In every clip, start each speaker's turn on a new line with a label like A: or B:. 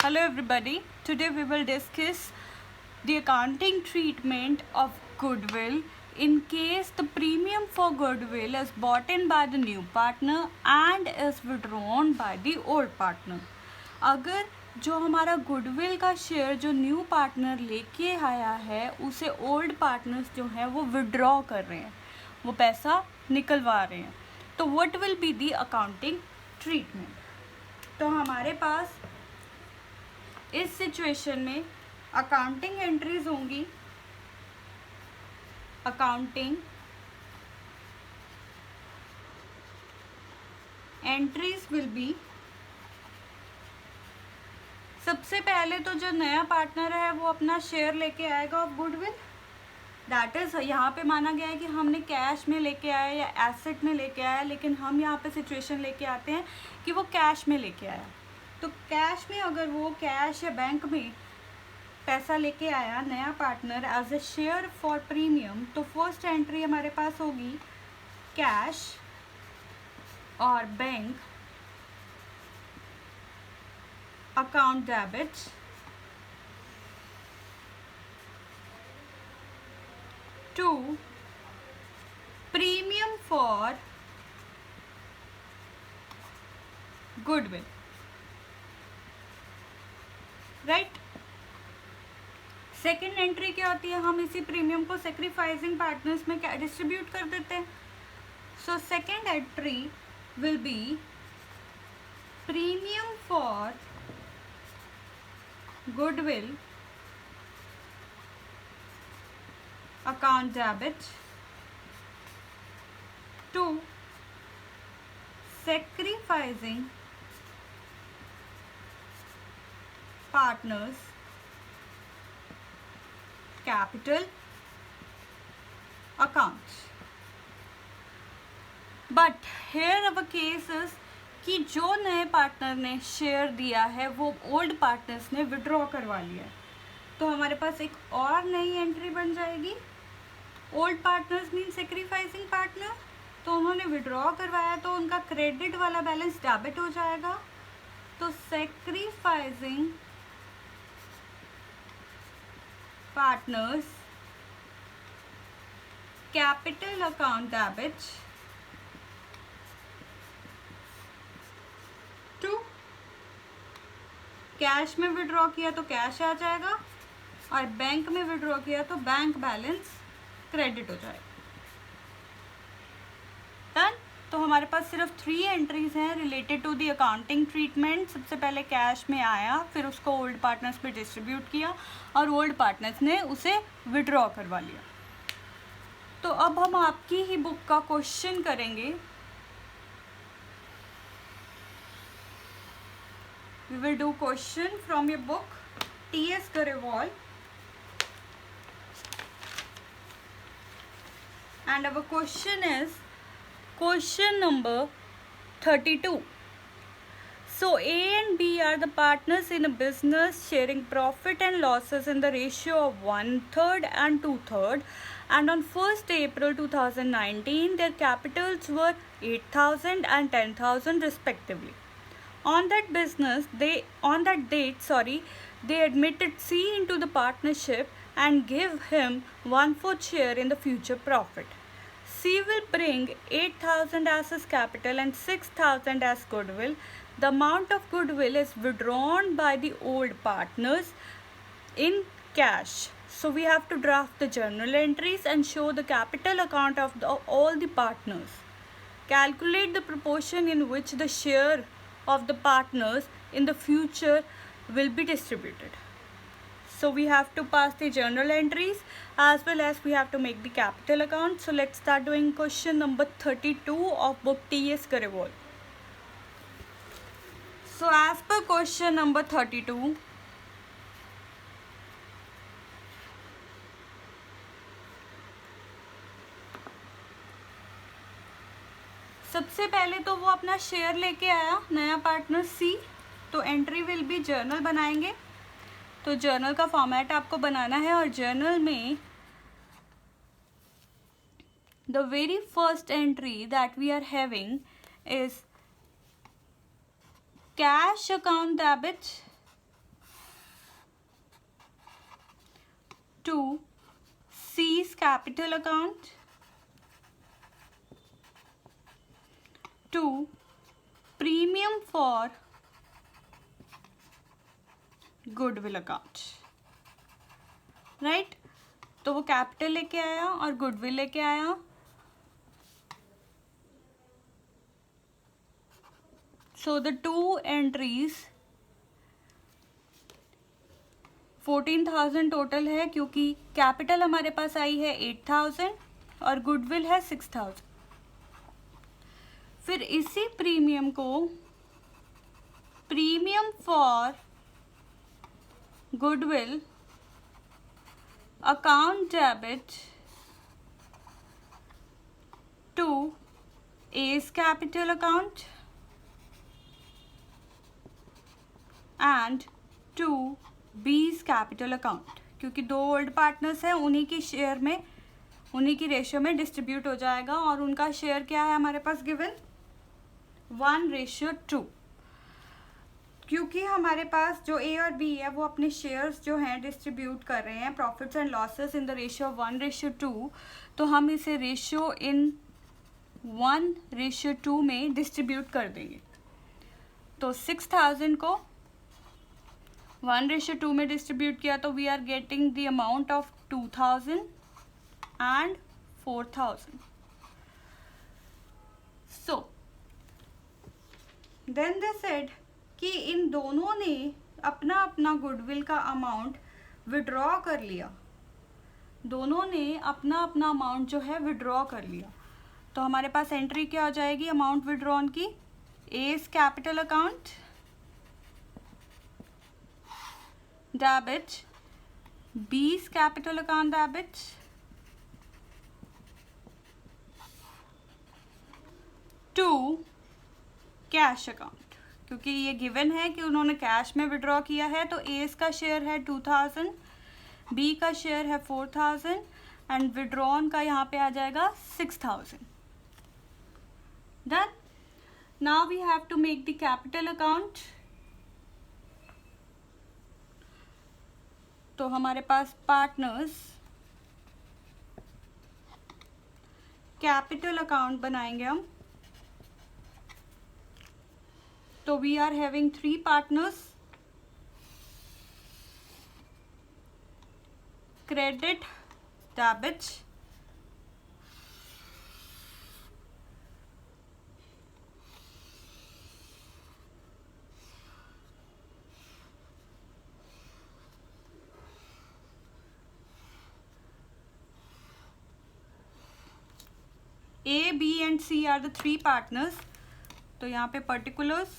A: Hello everybody. Today we will discuss the accounting treatment of goodwill in case the premium for goodwill is bought in by the new partner and is withdrawn by the old partner. अगर जो हमारा goodwill का share जो new partner लेके आया है उसे old partners जो हैं वो विड्रॉ कर रहे हैं, वो पैसा निकलवा रहे हैं, तो what will be the accounting treatment. तो हमारे पास इस सिचुएशन में अकाउंटिंग एंट्रीज होंगी. अकाउंटिंग एंट्रीज विल बी, सबसे पहले तो जो नया पार्टनर है वो अपना शेयर लेके आएगा ऑफ गुडविल. दैट इज यहाँ पे माना गया है कि हमने कैश में लेके आया या एसेट में लेके आया, लेकिन हम यहाँ पे सिचुएशन लेके आते हैं कि वो कैश में लेके आया. तो कैश में अगर वो कैश या बैंक में पैसा लेके आया नया partner as a share for premium, तो फर्स्ट एंट्री हमारे पास होगी कैश और bank account debit to premium for goodwill. Right. Second entry क्या होती है, हम इसी प्रीमियम को सेक्रीफाइसिंग पार्टनर्स में क्या डिस्ट्रीब्यूट कर देते हैं. So second entry will be premium for goodwill account debit to sacrificing partners capital accounts. But here our case is कि जो नए पार्टनर ने शेयर दिया है वो ओल्ड पार्टनर्स ने विड्रॉ करवा लिया है, तो हमारे पास एक और नई एंट्री बन जाएगी. Old partners mean sacrificing partner, तो उन्होंने विड्रॉ करवाया तो उनका क्रेडिट वाला बैलेंस डेबिट हो जाएगा. तो sacrificing partners capital account debit to cash में विड्रॉ किया तो कैश आ जाएगा और बैंक में विड्रॉ किया तो बैंक बैलेंस क्रेडिट हो जाएगा. डन. तो हमारे पास सिर्फ 3 एंट्रीज हैं related to the accounting treatment. सबसे पहले कैश में आया, फिर उसको ओल्ड पार्टनर्स पे डिस्ट्रीब्यूट किया और ओल्ड पार्टनर्स ने उसे विड्रॉ करवा लिया. तो अब हम आपकी ही बुक का क्वेश्चन करेंगे. We will do question from your book TS Grewal and our question is question number 32. So A and B are the partners in a business sharing profit and losses in the ratio of 1/3 and 2/3, and on 1st April 2019 their capitals were 8,000 and 10,000 respectively. On that date, they admitted C into the partnership and give him 1/4 share in the future profit. C will bring 8,000 as his capital and 6,000 as goodwill. The amount of goodwill is withdrawn by the old partners in cash. So we have to draft the journal entries and show the capital account of all the partners. Calculate the proportion in which the share of the partners in the future will be distributed. So we have to pass the journal entries as well as we have to make the capital account. So let's start doing question number 32 of book T.S. Grewal. So as per question number 32, सबसे पहले तो वो अपना share लेके आया नया partner C, तो entry will B journal बनाएंगे. तो जर्नल का फॉर्मेट आपको बनाना है और जर्नल में the very first entry that we are having is cash account debit to C's capital account, to premium for goodwill account, right. तो वो कैपिटल लेके आया और गुडविल लेके आया। So the two entries 14,000 total है, क्योंकि कैपिटल हमारे पास आई है 8,000 और गुडविल है 6,000। फिर इसी प्रीमियम को premium for goodwill account debit to A's capital account and to B's capital account, क्योंकि दो ओल्ड पार्टनर्स हैं, उन्हीं की शेयर में, उन्हीं की रेशियो में डिस्ट्रीब्यूट हो जाएगा। और उनका शेयर क्या है हमारे पास गिवन 1:2। क्योंकि हमारे पास जो ए और बी है वो अपने शेयर्स जो हैं डिस्ट्रीब्यूट कर रहे हैं profits and losses in the ratio 1:2, तो हम इसे रेशियो इन 1:2 में डिस्ट्रीब्यूट कर देंगे। तो 6,000 को 1:2 में डिस्ट्रीब्यूट किया तो we are getting the amount of 2,000 and 4,000। So then they said कि इन दोनों ने अपना अपना गुडविल का अमाउंट विड्रॉ कर लिया, दोनों ने अपना अपना अमाउंट जो है विड्रॉ कर लिया। तो हमारे पास एंट्री क्या हो जाएगी अमाउंट विड्रॉन की, A's capital account debit B's capital account debit to cash account, क्योंकि ये गिवन है कि उन्होंने कैश में विड्रॉ किया है। तो ए's का शेयर है 2,000, बी का शेयर है 4,000 एंड विड्रॉन का यहाँ पे आ जाएगा 6,000। Done. Now we have to make the capital account. तो हमारे पास पार्टनर्स कैपिटल अकाउंट बनाएंगे हम। तो we are having 3 partners, credit debit A, B and C are the 3 partners। तो यहाँ पे particulars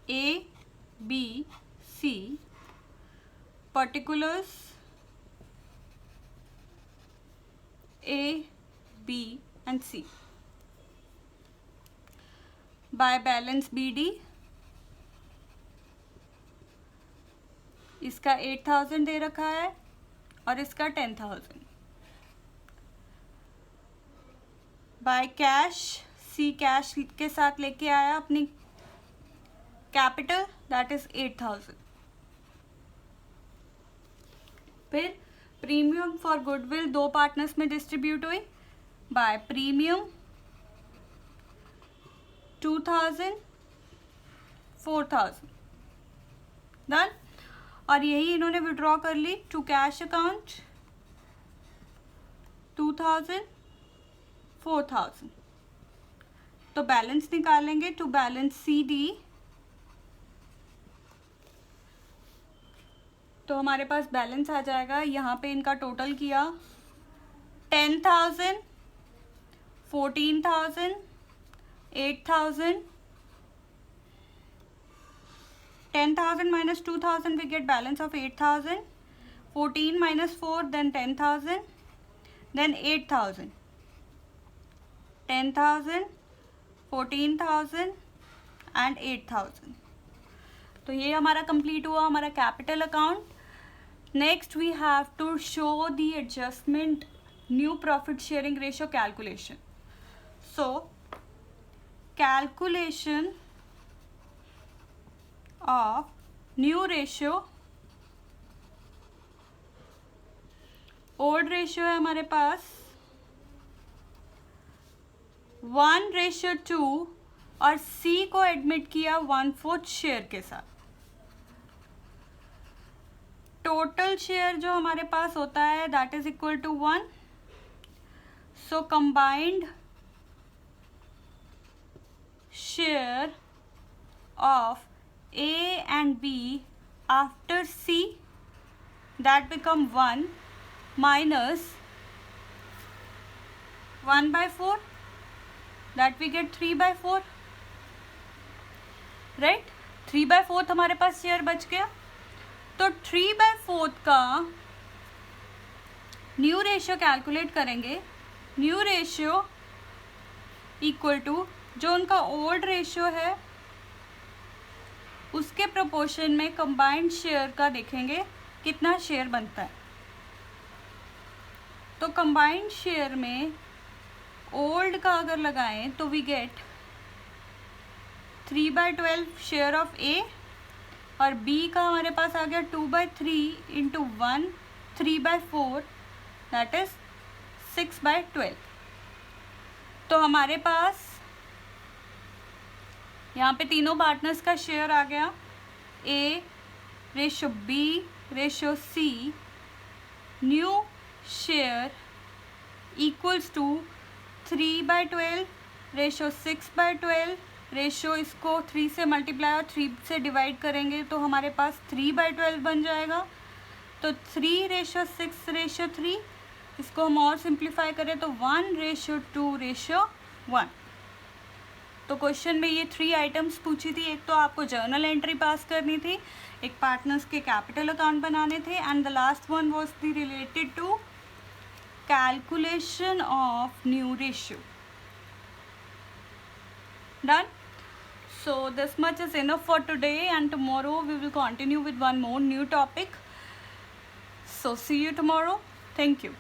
A: A, B, C, particulars A, B and C by balance BD। इसका 8,000 दे रखा है और इसका 10,000। बाय कैश, सी कैश के साथ लेके आया अपनी कैपिटल दैट इज 8,000। फिर प्रीमियम फॉर गुडविल 2 पार्टनर्स में डिस्ट्रीब्यूट हुई बाय प्रीमियम 2,000 4,000 डन। और यही इन्होंने विड्रॉ कर ली टू कैश अकाउंट 2,000 4,000। तो बैलेंस निकालेंगे टू बैलेंस CD। तो हमारे पास बैलेंस आ जाएगा, यहाँ पे इनका टोटल किया 10,000 14,000 8,000। 10,000 minus 2,000 we get balance of 8,000, 14 minus 4 then 10,000, then 8,000, 10,000 14,000 and 8,000। तो ये हमारा कंप्लीट हुआ हमारा capital account. Next we have to show the adjustment new profit sharing ratio calculation. So calculation of new ratio old ratio है हमारे पास 1:2 और सी को admit किया 1/4 शेयर के साथ। टोटल शेयर जो हमारे पास होता है that is equal to 1। So combined share of A and B after C that become 1 minus 1/4 that we get 3/4 right। 3/4 हमारे पास शेयर बच गया। तो 3/4 का न्यू रेशियो कैलकुलेट करेंगे। न्यू रेशियो इक्वल टू जो उनका ओल्ड रेशियो है उसके प्रोपोर्शन में कंबाइंड शेयर का देखेंगे कितना शेयर बनता है। तो कंबाइंड शेयर में ओल्ड का अगर लगाएं तो वी गेट 3/12 शेयर ऑफ ए और बी का हमारे पास आ गया 2/3 इंटू 1 3/4 दैट इज 6/12। तो हमारे पास यहाँ पे तीनों पार्टनर्स का शेयर आ गया A ratio B ratio C. New share equals to 3/12 ratio 6/12 ratio इसको 3 से मल्टीप्लाई और 3 से डिवाइड करेंगे तो हमारे पास 3/12 बन जाएगा। तो 3:6:3 इसको हम और सिंप्लीफाई करें तो 1:2:1। तो क्वेश्चन में ये 3 आइटम्स पूछी थी। एक तो आपको जर्नल एंट्री पास करनी थी, एक पार्टनर्स के कैपिटल अकाउंट बनाने थे and the last one was the related to calculation of new ratio. Done. So this much is enough for today and tomorrow we will continue with one more new topic. So see you tomorrow. Thank you.